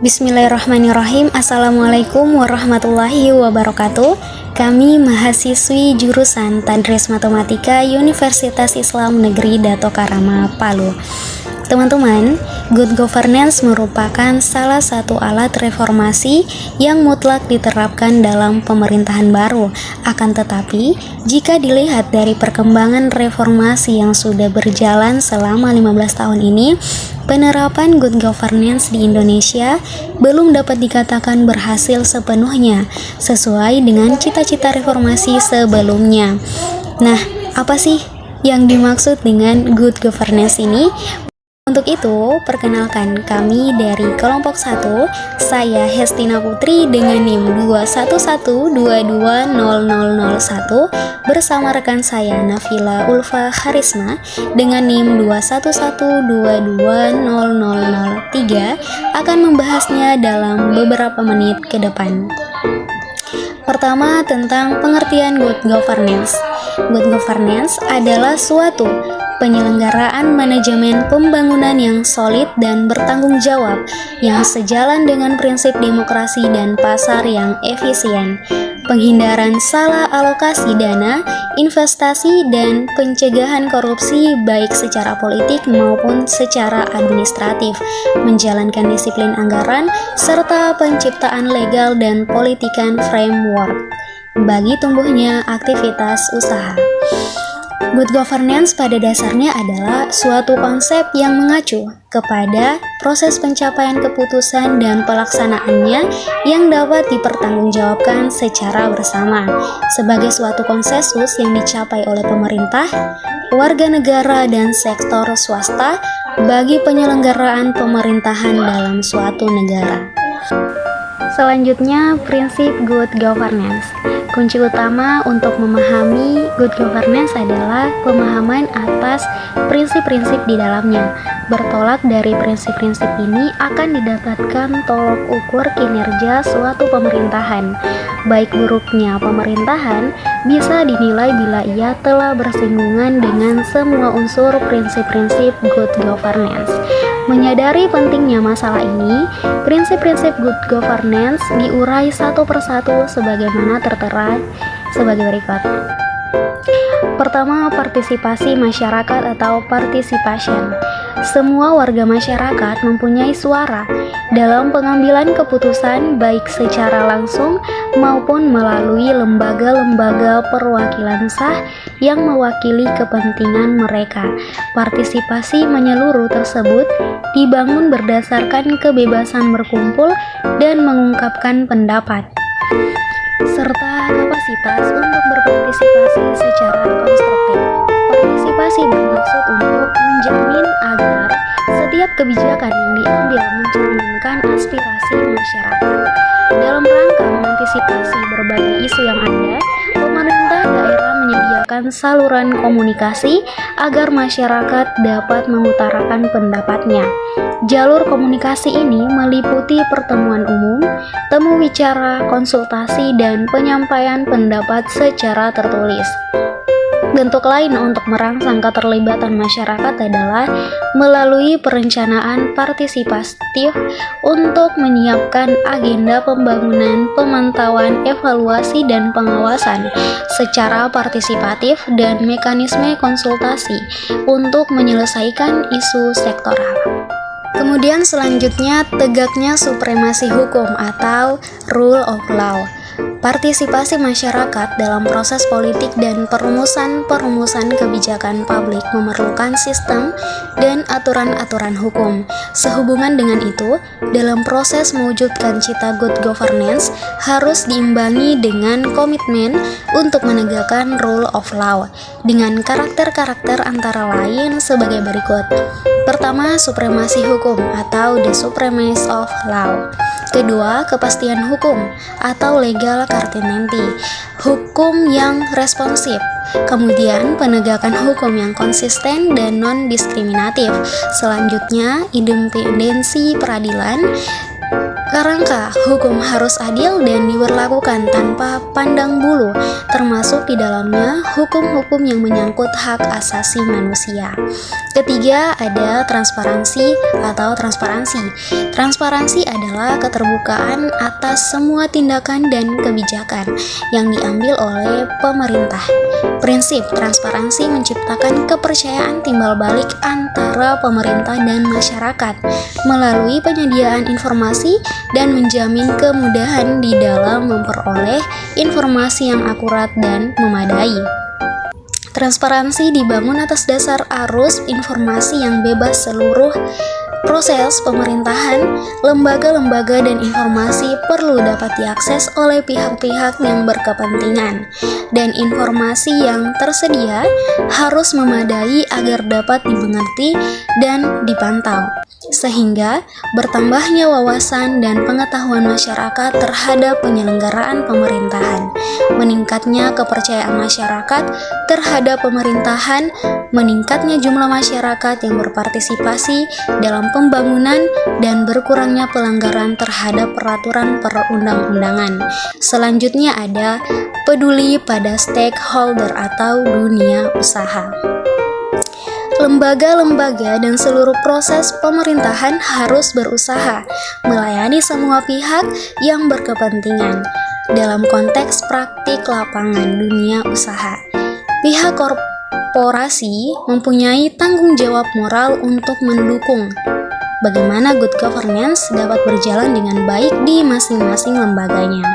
Bismillahirrahmanirrahim. Assalamualaikum warahmatullahi wabarakatuh. Kami mahasiswi jurusan Tadris Matematika Universitas Islam Negeri Dato Karama, Palu. Teman-teman, good governance merupakan salah satu alat reformasi yang mutlak diterapkan dalam pemerintahan baru. Akan tetapi, jika dilihat dari perkembangan reformasi yang sudah berjalan selama 15 tahun ini, penerapan good governance di Indonesia belum dapat dikatakan berhasil sepenuhnya sesuai dengan cita-cita reformasi sebelumnya. Nah, apa sih yang dimaksud dengan good governance ini? Untuk itu, perkenalkan kami dari kelompok 1, saya Hestina Putri dengan NIM 211220001 bersama rekan saya Nafila Ulfa Harisma dengan NIM 211220003 akan membahasnya dalam beberapa menit ke depan. Pertama, tentang pengertian good governance. Good governance adalah suatu penyelenggaraan manajemen pembangunan yang solid dan bertanggung jawab, yang sejalan dengan prinsip demokrasi dan pasar yang efisien, penghindaran salah alokasi dana, investasi, dan pencegahan korupsi baik secara politik maupun secara administratif, menjalankan disiplin anggaran, serta penciptaan legal dan politikan framework bagi tumbuhnya aktivitas usaha. Good governance pada dasarnya adalah suatu konsep yang mengacu kepada proses pencapaian keputusan dan pelaksanaannya yang dapat dipertanggungjawabkan secara bersama sebagai suatu konsensus yang dicapai oleh pemerintah, warga negara, dan sektor swasta bagi penyelenggaraan pemerintahan dalam suatu negara. Selanjutnya, prinsip good governance. Kunci utama untuk memahami good governance adalah pemahaman atas prinsip-prinsip di dalamnya. Bertolak dari prinsip-prinsip ini akan didapatkan tolok ukur kinerja suatu pemerintahan. Baik buruknya pemerintahan bisa dinilai bila ia telah bersinggungan dengan semua unsur prinsip-prinsip good governance. Menyadari pentingnya masalah ini, prinsip-prinsip good governance diurai satu persatu sebagaimana tertera sebagai berikut. Pertama, partisipasi masyarakat atau participation. Semua warga masyarakat mempunyai suara dalam pengambilan keputusan baik secara langsung maupun melalui lembaga-lembaga perwakilan sah yang mewakili kepentingan mereka. Partisipasi menyeluruh tersebut dibangun berdasarkan kebebasan berkumpul dan mengungkapkan pendapat, serta kapasitas untuk berpartisipasi secara konstruktif. Partisipasi bermaksud untuk menjamin agar setiap kebijakan yang diambil mencerminkan aspirasi masyarakat. Dalam rangka mengantisipasi berbagai isu yang ada, pemerintah daerah menyediakan saluran komunikasi agar masyarakat dapat mengutarakan pendapatnya. Jalur komunikasi ini meliputi pertemuan umum, temu bicara, konsultasi, dan penyampaian pendapat secara tertulis. Bentuk lain untuk merangsang keterlibatan masyarakat adalah melalui perencanaan partisipatif untuk menyiapkan agenda pembangunan, pemantauan, evaluasi, dan pengawasan secara partisipatif dan mekanisme konsultasi untuk menyelesaikan isu sektoral. Kemudian selanjutnya, tegaknya supremasi hukum atau rule of law. Partisipasi masyarakat dalam proses politik dan perumusan kebijakan publik memerlukan sistem dan aturan-aturan hukum. Sehubungan dengan itu, dalam proses mewujudkan cita good governance harus diimbangi dengan komitmen untuk menegakkan rule of law dengan karakter-karakter antara lain sebagai berikut. Pertama, supremasi hukum atau the supremacy of law. Kedua, kepastian hukum atau legal certainty, hukum yang responsif. Kemudian, penegakan hukum yang konsisten dan non-diskriminatif. Selanjutnya, independensi peradilan. Kerangka hukum harus adil dan diberlakukan tanpa pandang bulu, termasuk di dalamnya hukum-hukum yang menyangkut hak asasi manusia. Ketiga, ada transparansi atau transparansi. Transparansi adalah keterbukaan atas semua tindakan dan kebijakan yang diambil oleh pemerintah. Prinsip transparansi menciptakan kepercayaan timbal balik antara pemerintah dan masyarakat melalui penyediaan informasi dan menjamin kemudahan di dalam memperoleh informasi yang akurat dan memadai. Transparansi dibangun atas dasar arus informasi yang bebas. Seluruh proses pemerintahan, lembaga-lembaga dan informasi perlu dapat diakses oleh pihak-pihak yang berkepentingan, dan informasi yang tersedia harus memadai agar dapat dimengerti dan dipantau, sehingga bertambahnya wawasan dan pengetahuan masyarakat terhadap penyelenggaraan pemerintahan, meningkatnya kepercayaan masyarakat terhadap pemerintahan, meningkatnya jumlah masyarakat yang berpartisipasi dalam pembangunan, dan berkurangnya pelanggaran terhadap peraturan perundang-undangan. Selanjutnya ada peduli pada stakeholder atau dunia usaha. Lembaga-lembaga dan seluruh proses pemerintahan harus berusaha melayani semua pihak yang berkepentingan. Dalam konteks praktik lapangan dunia usaha, pihak korporasi mempunyai tanggung jawab moral untuk mendukung bagaimana good governance dapat berjalan dengan baik di masing-masing lembaganya.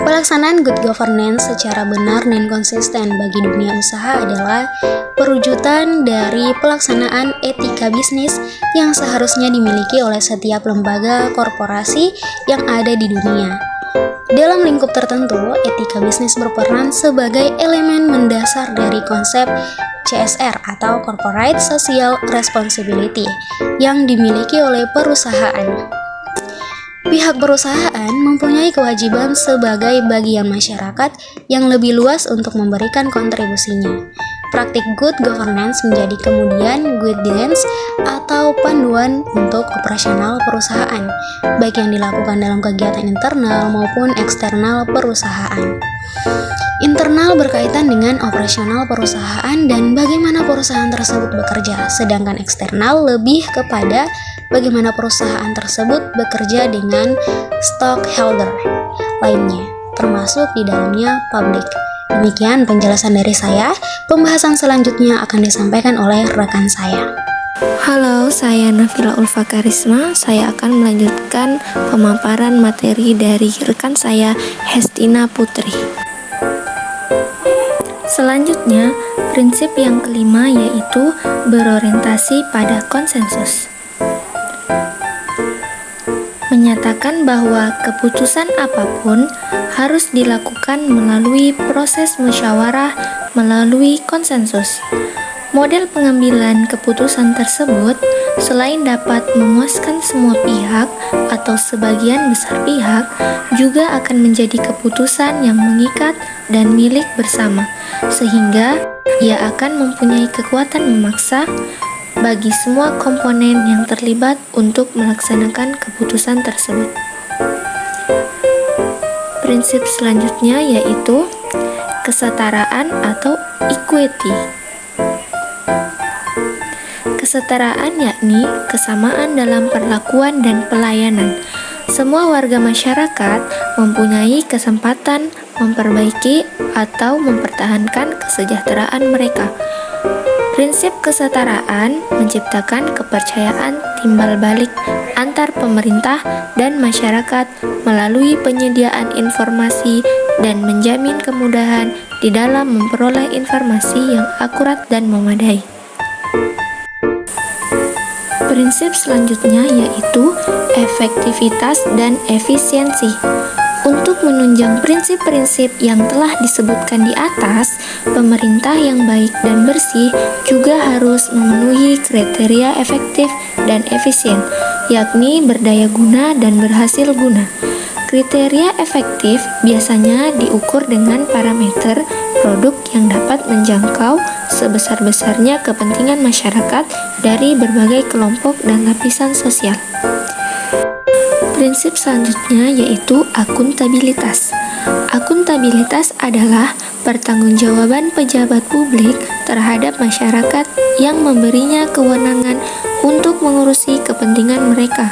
Pelaksanaan good governance secara benar dan konsisten bagi dunia usaha adalah perwujudan dari pelaksanaan etika bisnis yang seharusnya dimiliki oleh setiap lembaga korporasi yang ada di dunia. Dalam lingkup tertentu, etika bisnis berperan sebagai elemen mendasar dari konsep CSR atau Corporate Social Responsibility yang dimiliki oleh perusahaan. Pihak perusahaan mempunyai kewajiban sebagai bagian masyarakat yang lebih luas untuk memberikan kontribusinya. Praktik good governance menjadi kemudian guidance atau panduan untuk operasional perusahaan, baik yang dilakukan dalam kegiatan internal maupun eksternal perusahaan. Internal berkaitan dengan operasional perusahaan dan bagaimana perusahaan tersebut bekerja, sedangkan eksternal lebih kepada bagaimana perusahaan tersebut bekerja dengan stockholder lainnya, termasuk di dalamnya publik. Demikian penjelasan dari saya. Pembahasan selanjutnya akan disampaikan oleh rekan saya. Halo, saya Nafila Ulfa Karisma. Saya akan melanjutkan pemaparan materi dari rekan saya, Hestina Putri. Selanjutnya, prinsip yang kelima yaitu berorientasi pada konsensus. Menyatakan bahwa keputusan apapun harus dilakukan melalui proses musyawarah melalui konsensus. Model pengambilan keputusan tersebut selain dapat memuaskan semua pihak atau sebagian besar pihak, juga akan menjadi keputusan yang mengikat dan milik bersama, sehingga ia akan mempunyai kekuatan memaksa bagi semua komponen yang terlibat untuk melaksanakan keputusan tersebut. Prinsip selanjutnya yaitu kesetaraan atau equity. Kesetaraan yakni kesamaan dalam perlakuan dan pelayanan. Semua warga masyarakat mempunyai kesempatan memperbaiki atau mempertahankan kesejahteraan mereka. Prinsip kesetaraan menciptakan kepercayaan timbal balik antar pemerintah dan masyarakat melalui penyediaan informasi dan menjamin kemudahan di dalam memperoleh informasi yang akurat dan memadai. Prinsip selanjutnya yaitu efektivitas dan efisiensi. Untuk menunjang prinsip-prinsip yang telah disebutkan di atas, pemerintah yang baik dan bersih juga harus memenuhi kriteria efektif dan efisien, yakni berdaya guna dan berhasil guna. Kriteria efektif biasanya diukur dengan parameter produk yang dapat menjangkau sebesar-besarnya kepentingan masyarakat dari berbagai kelompok dan lapisan sosial. Prinsip selanjutnya yaitu akuntabilitas. Akuntabilitas adalah pertanggungjawaban pejabat publik terhadap masyarakat yang memberinya kewenangan untuk mengurusi kepentingan mereka.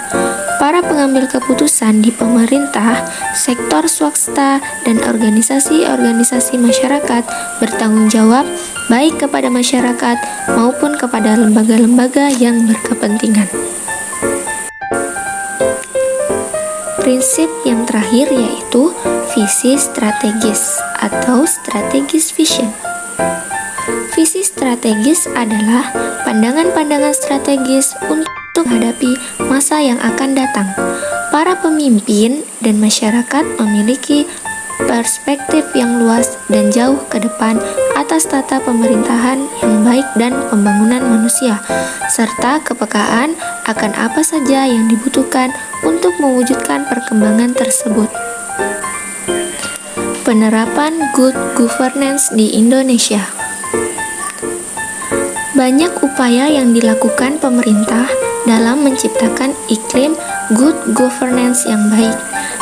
Para pengambil keputusan di pemerintah, sektor swasta, dan organisasi-organisasi masyarakat bertanggung jawab baik kepada masyarakat maupun kepada lembaga-lembaga yang berkepentingan. Prinsip yang terakhir yaitu visi strategis atau strategis vision. Visi strategis adalah pandangan-pandangan strategis untuk menghadapi masa yang akan datang. Para pemimpin dan masyarakat memiliki perspektif yang luas dan jauh ke depan atas tata pemerintahan yang baik dan pembangunan manusia, serta kepekaan akan apa saja yang dibutuhkan untuk mewujudkan perkembangan tersebut. Penerapan good governance di Indonesia. Banyak upaya yang dilakukan pemerintah dalam menciptakan iklim good governance yang baik.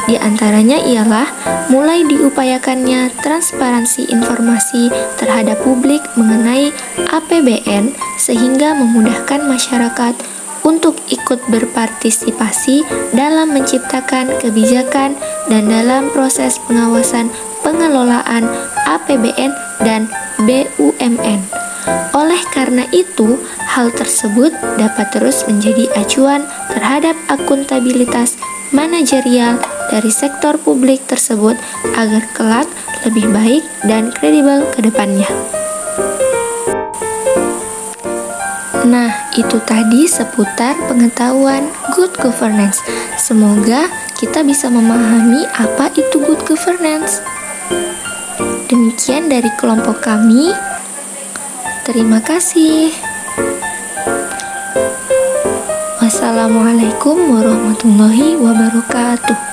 Di antaranya ialah mulai diupayakannya transparansi informasi terhadap publik mengenai APBN sehingga memudahkan masyarakat untuk ikut berpartisipasi dalam menciptakan kebijakan dan dalam proses pengawasan pengelolaan APBN dan BUMN. Oleh karena itu, hal tersebut dapat terus menjadi acuan terhadap akuntabilitas manajerial dari sektor publik tersebut agar kelak lebih baik dan kredibel ke depannya. Nah, itu tadi seputar pengetahuan good governance. Semoga kita bisa memahami apa itu good governance. Demikian dari kelompok kami. Terima kasih. Wassalamualaikum warahmatullahi wabarakatuh.